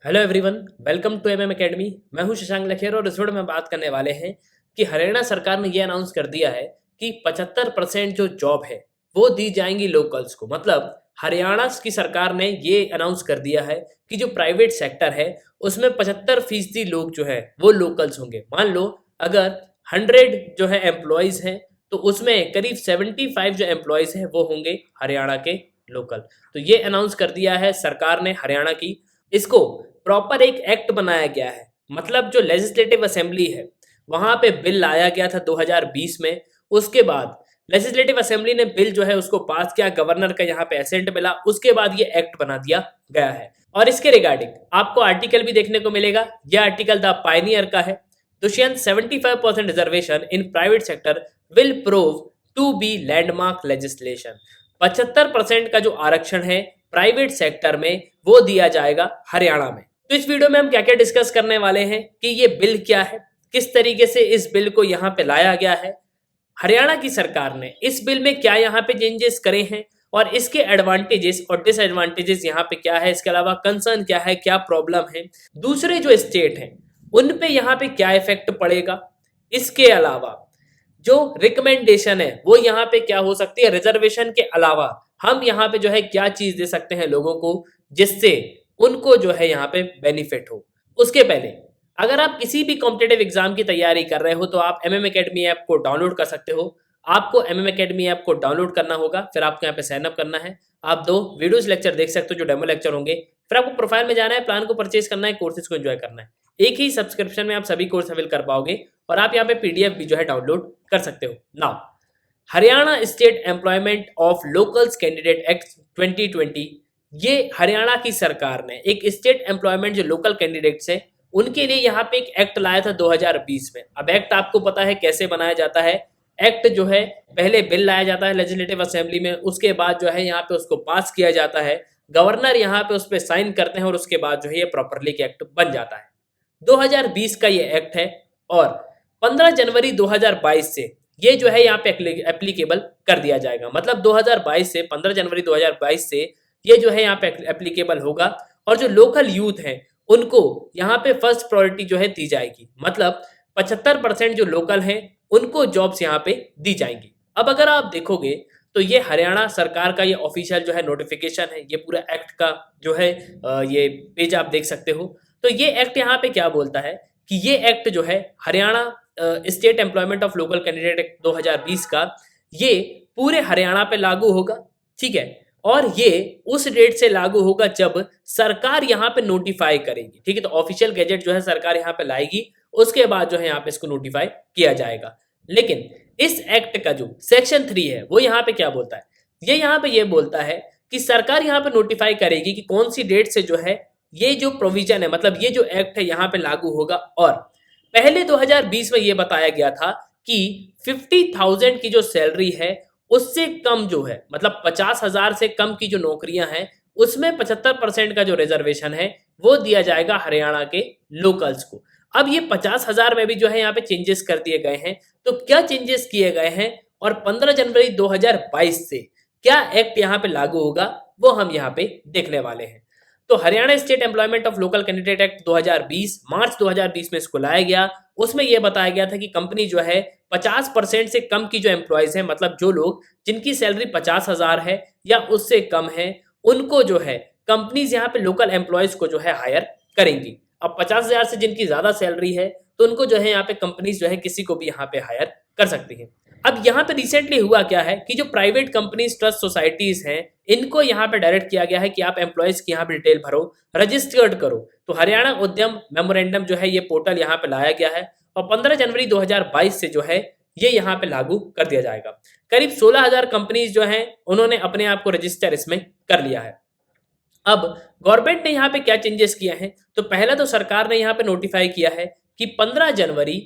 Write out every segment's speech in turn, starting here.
Hello everyone, welcome to MM academy. मैं हूं शशांक लखेर और इस वीडियो में बात करने वाले हैं कि हरियाणा सरकार ने ये अनाउंस कर दिया है कि 75% जो जॉब है वो दी जाएंगी लोकल्स को। मतलब हरियाणा की सरकार ने ये अनाउंस कर दिया है कि जो प्राइवेट सेक्टर है उसमें 75% लोग जो है वो लोकल्स होंगे। मान लो अगर 100 जो है एम्प्लॉयज़ हैं तो उसमें करीब 75 जो एम्प्लॉयज़ हैं वो होंगे हरियाणा के लोकल। तो ये अनाउंस कर दिया है सरकार ने हरियाणा की। इसको प्रॉपर एक एक्ट बनाया गया है। मतलब जो लेजिस्लेटिव असेंबली है वहां पे बिल लाया गया था 2020 में। उसके बाद लेजिस्लेटिव असेंबली ने बिल जो है उसको पास किया, गवर्नर का यहाँ पे एसेंट मिला, उसके बाद ये एक्ट बना दिया गया है। और इसके रिगार्डिंग आपको आर्टिकल भी देखने को मिलेगा। यह आर्टिकल द पायनियर का है। Dushyant 75% reservation in private sector will prove to be landmark legislation. 75% का जो आरक्षण है प्राइवेट सेक्टर में वो दिया जाएगा हरियाणा में। तो इस वीडियो में हम क्या क्या डिस्कस करने वाले हैं कि ये बिल क्या है, किस तरीके से इस बिल को यहाँ पे लाया गया है, हरियाणा की सरकार ने इस बिल में क्या यहाँ पे चेंजेस करे हैं और इसके एडवांटेजेस और डिसएडवांटेजेस यहाँ पे क्या है, इसके अलावा कंसर्न क्या है, क्या प्रॉब्लम है, दूसरे जो स्टेट हैं उन पे यहाँ पे क्या इफेक्ट पड़ेगा, इसके अलावा जो रिकमेंडेशन है वो यहाँ पे क्या हो सकती है, रिजर्वेशन के अलावा हम यहाँ पे जो है क्या चीज दे सकते हैं लोगों को जिससे उनको जो है यहाँ पे बेनिफिट हो। उसके पहले अगर आप किसी भी कॉम्पिटेटिव एग्जाम की तैयारी कर रहे हो तो आप एमएम एकेडमी ऐप को डाउनलोड कर सकते हो। आपको एमएम एकेडमी ऐप को डाउनलोड करना होगा, फिर आपको यहाँ पे साइन अप करना है। आप 2 वीडियोस लेक्चर देख सकते हो जो डेमो लेक्चर होंगे। फिर आपको प्रोफाइल में जाना है, प्लान को परचेज करना है, कोर्सेज को एंजॉय करना है। एक ही सब्सक्रिप्शन में आप सभी कोर्स अवेल कर पाओगे और आप यहाँ पे पीडीएफ भी जो है डाउनलोड कर सकते हो। Now Haryana state employment of locals candidate act 2020, ये हरियाणा की सरकार ने एक स्टेट एम्प्लॉयमेंट जो लोकल कैंडिडेट्स हैं उनके लिए यहाँ पे एक एक्ट लाया था 2020 में। अब एक्ट आपको पता है कैसे बनाया जाता है। एक्ट जो है पहले बिल लाया जाता है लेजिस्लेटिव असेंबली में, उसके बाद जो है यहाँ पे उसको पास किया जाता है, गवर्नर यहाँ पे उस पर साइन करते हैं और उसके बाद जो है ये प्रॉपरली एक्ट बन जाता है। 2020 का ये एक्ट है और 15 जनवरी 2022 से ये जो है यहाँ पे एप्लीकेबल कर दिया जाएगा। मतलब 2022 से 15 जनवरी 2022 से ये जो है यहाँ पे एप्लीकेबल होगा और जो लोकल यूथ हैं उनको यहाँ पे फर्स्ट प्रायोरिटी जो है दी जाएगी। मतलब 75% जो लोकल हैं उनको जॉब्स यहाँ पे दी जाएंगी। अब अगर आप देखोगे तो ये हरियाणा सरकार का ये ऑफिशियल जो है नोटिफिकेशन है, ये पूरा एक्ट का जो है ये पेज आप देख सकते हो। तो ये एक्ट यहाँ पे क्या बोलता है कि ये एक्ट जो है Haryana state employment of local candidate act 2020 का, ये पूरे हरियाणा पे लागू होगा। ठीक है, और ये उस डेट से लागू होगा जब सरकार यहाँ पे नोटिफाई करेगी। ठीक है, तो ऑफिशियल गैजेट जो है सरकार यहाँ पे लाएगी, उसके बाद जो है यहाँ पे इसको नोटिफाई किया जाएगा। लेकिन इस एक्ट का जो सेक्शन 3 है वो यहाँ पे क्या बोलता है, ये यहाँ पे ये बोलता है कि सरकार यहाँ पे नोटिफाई करेगी कि कौन सी डेट से जो है ये जो प्रोविजन है, मतलब ये जो एक्ट है यहाँ पे लागू होगा। और पहले 2020 में ये बताया गया था कि 50,000 की जो सैलरी है उससे कम जो है, मतलब 50,000 से कम की जो नौकरियां हैं उसमें 75% का जो रिजर्वेशन है वो दिया जाएगा हरियाणा के लोकल्स को। अब ये 50,000 में भी जो है यहाँ पे चेंजेस कर दिए गए हैं। तो क्या चेंजेस किए गए हैं और 15 जनवरी 2022 से क्या एक्ट यहाँ पे लागू होगा वो हम यहाँ पे देखने वाले हैं। तो Haryana state employment of local candidate act 2020 मार्च 2020 में इसको लाया गया। उसमें यह बताया गया था कि कंपनी जो है 50% से कम की जो एम्प्लॉयज है, मतलब जो लोग जिनकी सैलरी 50,000 है या उससे कम है, उनको जो है कंपनीज यहाँ पे लोकल एम्प्लॉयज को जो है हायर करेंगी। अब 50,000 से जिनकी ज्यादा सैलरी है तो उनको जो है यहाँ पे कंपनीज जो है किसी को भी यहाँ पे हायर कर सकती है। अब यहाँ पे रिसेंटली हुआ क्या है कि जो प्राइवेट कंपनीज ट्रस्ट सोसाइटीज हैं इनको यहाँ पे डायरेक्ट किया गया है कि आप एम्प्लॉयज की यहाँ पे डिटेल भरो, रजिस्टर्ड करो। तो हरियाणा उद्यम मेमोरेंडम जो है ये पोर्टल यहाँ पे लाया गया है और 15 जनवरी 2022 से जो है ये यहाँ पे लागू कर दिया जाएगा। करीब 16,000 कंपनीज जो हैं उन्होंने अपने आप को रजिस्टर इसमें कर लिया है। अब गवर्नमेंट ने यहाँ पे क्या चेंजेस किया है, तो पहला तो सरकार ने यहाँ पे नोटिफाई किया है कि 15 जनवरी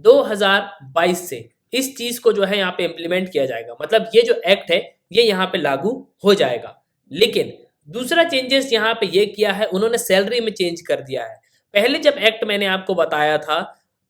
2022 से इस चीज को जो है यहाँ पे इम्प्लीमेंट किया जाएगा। मतलब ये जो एक्ट है ये यहाँ पे लागू हो जाएगा। लेकिन दूसरा चेंजेस यहाँ पे ये किया है, उन्होंने सैलरी में चेंज कर दिया है। पहले जब एक्ट मैंने आपको बताया था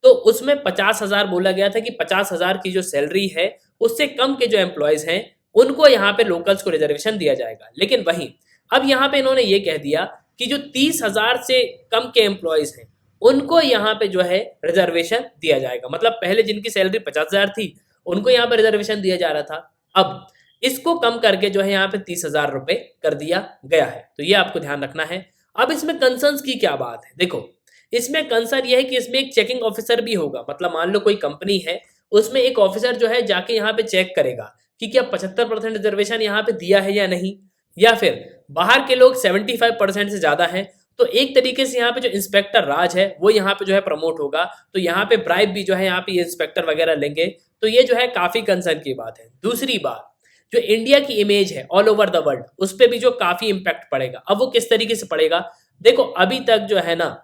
तो उसमें 50,000 बोला गया था कि 50,000 की जो सैलरी है उससे कम के जो एम्प्लॉयज हैं उनको यहाँ पे लोकल्स को रिजर्वेशन दिया जाएगा। लेकिन वहीं अब यहाँ पे इन्होंने ये कह दिया कि जो 30,000 से कम के एम्प्लॉयज हैं उनको यहाँ पे जो है रिजर्वेशन दिया जाएगा। मतलब पहले जिनकी सैलरी 50,000 थी उनको यहाँ पे रिजर्वेशन दिया जा रहा था, अब इसको कम करके जो है यहाँ पे 30,000 रुपए कर दिया गया है। तो ये आपको ध्यान रखना है। अब इसमें कंसर्न्स की क्या बात है, देखो इसमें कंसर्न ये है कि इसमें एक चेकिंग ऑफिसर भी होगा। मतलब मान लो कोई कंपनी है, उसमें एक ऑफिसर जो है जाके यहाँ पे चेक करेगा कि क्या 75% रिजर्वेशन यहाँ पे दिया है या नहीं, या फिर बाहर के लोग 75% से ज्यादा हैं। तो एक तरीके से यहाँ पे जो इंस्पेक्टर राज है वो यहाँ पे जो है प्रमोट होगा, तो यहाँ पे ब्राइब भी जो है यहाँ पे ये इंस्पेक्टर वगैरह लेंगे। तो ये जो है काफी कंसर्न की बात है। दूसरी बात, जो इंडिया की इमेज है ऑल ओवर द वर्ल्ड, उस पर भी जो काफी इंपैक्ट पड़ेगा। अब वो किस तरीके से पड़ेगा, देखो अभी तक जो है ना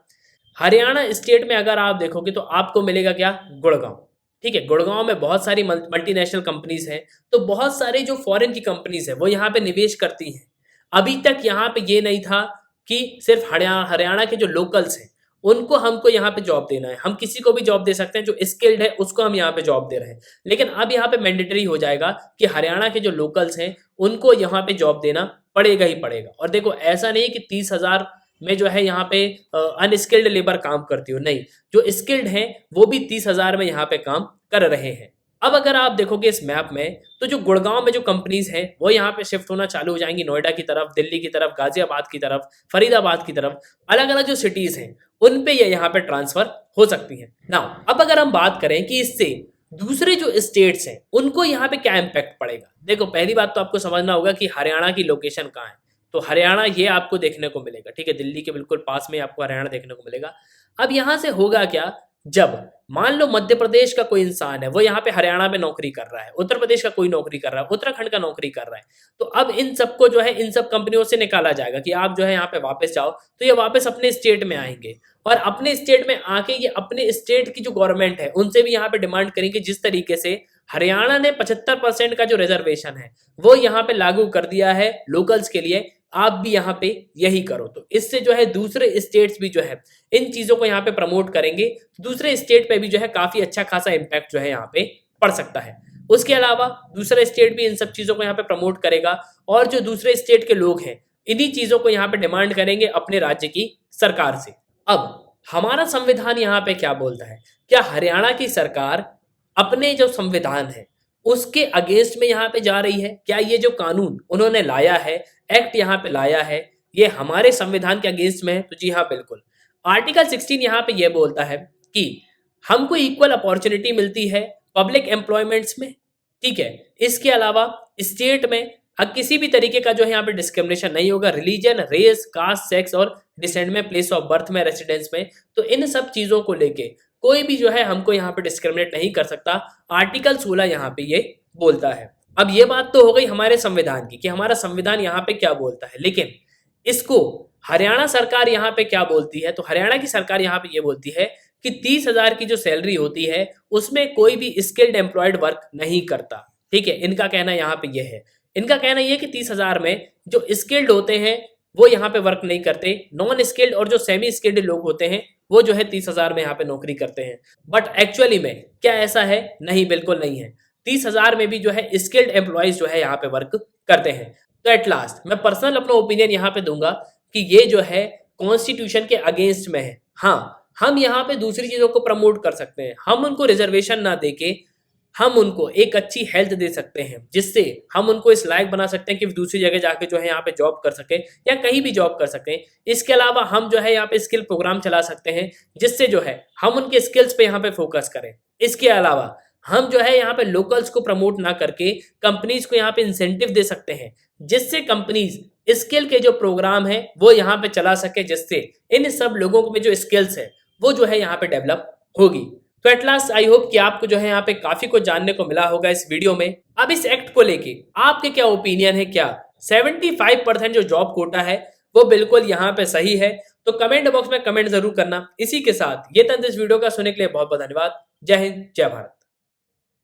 हरियाणा स्टेट में अगर आप देखोगे तो आपको मिलेगा क्या, गुड़गांव। ठीक है, गुड़गांव में बहुत सारी मल्टीनेशनल कंपनीज हैं, तो बहुत सारे जो फॉरेन की कंपनीज है वो यहाँ पे निवेश करती हैं। अभी तक यहाँ पे ये नहीं था कि सिर्फ हरियाणा के जो लोकल्स हैं उनको हमको यहाँ पे जॉब देना है। हम किसी को भी जॉब दे सकते हैं, जो स्किल्ड है उसको हम यहाँ पे जॉब दे रहे हैं। लेकिन अब यहाँ पे मैंडेटरी हो जाएगा कि हरियाणा के जो लोकल्स हैं उनको यहाँ पे जॉब देना पड़ेगा ही पड़ेगा। और देखो ऐसा नहीं कि 30,000 में जो है यहाँ पे अनस्किल्ड लेबर काम करती हो, नहीं, जो स्किल्ड हैं वो भी 30,000 में यहाँ पे काम कर रहे हैं। अब अगर आप देखोगे इस मैप में तो जो गुड़गांव में जो कंपनीज हैं वो यहाँ पे शिफ्ट होना चालू हो जाएंगी, नोएडा की तरफ, दिल्ली की तरफ, गाजियाबाद की तरफ, फरीदाबाद की तरफ, अलग अलग जो सिटीज हैं उन पे ये यहाँ पे ट्रांसफर हो सकती हैं। नाउ अब अगर हम बात करें कि इससे दूसरे जो स्टेट्स हैं उनको यहाँ पे क्या इम्पैक्ट पड़ेगा, देखो पहली बात तो आपको समझना होगा कि हरियाणा की लोकेशन कहाँ है। तो हरियाणा ये आपको देखने को मिलेगा, ठीक है, दिल्ली के बिल्कुल पास में आपको हरियाणा देखने को मिलेगा। अब यहाँ से होगा क्या, जब मान लो मध्य प्रदेश का कोई इंसान है वो यहाँ पे हरियाणा में नौकरी कर रहा है, उत्तर प्रदेश का कोई नौकरी कर रहा है, उत्तराखंड का नौकरी कर रहा है, तो अब इन सबको जो है इन सब कंपनियों से निकाला जाएगा कि आप जो है यहाँ पे वापस जाओ। तो ये वापस अपने स्टेट में आएंगे और अपने स्टेट में आके ये अपने स्टेट की जो गवर्नमेंट है उनसे भी यहाँ पे डिमांड करेंगे, जिस तरीके से हरियाणा ने 75% का जो रिजर्वेशन है वो यहाँ पे लागू कर दिया है लोकल्स के लिए, आप भी यहाँ पे यही करो। तो इससे जो है दूसरे स्टेट्स भी जो है इन चीजों को यहाँ पे प्रमोट करेंगे, दूसरे स्टेट पे भी जो है काफी अच्छा खासा इंपैक्ट जो है यहाँ पे पड़ सकता है। उसके अलावा दूसरा स्टेट भी इन सब चीजों को यहाँ पे प्रमोट करेगा और जो दूसरे स्टेट के लोग हैं इन्हीं चीजों को यहाँ पे डिमांड करेंगे अपने राज्य की सरकार से। अब हमारा संविधान यहाँ पे क्या बोलता है, क्या हरियाणा की सरकार अपने जो संविधान है उसके अगेंस्ट में यहाँ पे जा रही है? क्या ये जो कानून उन्होंने लाया है, एक्ट यहाँ पे लाया है, ये हमारे संविधान के अगेंस्ट में है? तो जी हाँ, बिल्कुल। आर्टिकल 16 यहाँ पे ये बोलता है कि हमको इक्वल अपॉर्चुनिटी मिलती है पब्लिक एम्प्लॉयमेंट्स में, ठीक है। इसके अलावा स्टेट में अब किसी भी तरीके का जो है यहाँ पे डिस्क्रिमिनेशन नहीं होगा, रिलीजन, रेस, कास्ट, सेक्स और डिसेंड में, प्लेस ऑफ बर्थ में, रेसिडेंस में, तो इन सब चीजों को लेके कोई भी जो है हमको यहाँ पे डिस्क्रिमिनेट नहीं कर सकता। आर्टिकल 16 यहाँ पे ये बोलता है। अब ये बात तो हो गई हमारे संविधान की कि हमारा संविधान यहाँ पे क्या बोलता है, लेकिन इसको हरियाणा सरकार यहाँ पे क्या बोलती है, तो हरियाणा की सरकार यहाँ पे ये बोलती है कि 30,000 की जो सैलरी होती है उसमें कोई भी स्किल्ड एम्प्लॉयड वर्क नहीं करता, ठीक है। इनका कहना यहाँ पे ये है, इनका कहना ये कि 30,000 में जो स्किल्ड होते हैं वो यहाँ पे वर्क नहीं करते, नॉन स्किल्ड और जो सेमी स्किल्ड लोग होते हैं वो जो है 30,000 में यहाँ पे नौकरी करते हैं। बट एक्चुअली में क्या ऐसा है? नहीं, बिल्कुल नहीं है। 30,000 में भी जो है स्किल्ड एम्प्लॉयज जो है यहाँ पे वर्क करते हैं। तो एट लास्ट मैं पर्सनल अपना ओपिनियन यहाँ पे दूंगा कि ये जो है कॉन्स्टिट्यूशन के अगेंस्ट में है। हाँ, हम यहाँ पे दूसरी चीजों को प्रमोट कर सकते हैं, हम उनको रिजर्वेशन ना देके हम उनको एक अच्छी हेल्थ दे सकते हैं, जिससे हम उनको इस लायक बना सकते हैं कि दूसरी जगह जाके जो है यहाँ पे जॉब कर सके या कहीं भी जॉब कर सकें। इसके अलावा हम जो है यहाँ पे स्किल प्रोग्राम चला सकते हैं, जिससे जो है हम उनके स्किल्स पे यहाँ पे फोकस करें। इसके अलावा हम जो है यहाँ पे लोकल्स को प्रमोट ना करके कंपनीज को यहाँ पे इंसेंटिव दे सकते हैं, जिससे कंपनीज स्किल के जो प्रोग्राम है वो यहाँ पे चला सके, जिससे इन सब लोगों में जो स्किल्स है वो जो है यहाँ पे डेवलप होगी। तो एट लास्ट आई होप कि आपको जो है यहाँ पे काफी कुछ जानने को मिला होगा इस वीडियो में। अब इस एक्ट को लेके आपके क्या ओपिनियन है, क्या 75% जो जॉब कोटा है वो बिल्कुल यहाँ पे सही है? तो कमेंट बॉक्स में कमेंट जरूर करना। इसी के साथ ये तक इस वीडियो का सुनने के लिए बहुत बहुत धन्यवाद। जय हिंद, जय भारत।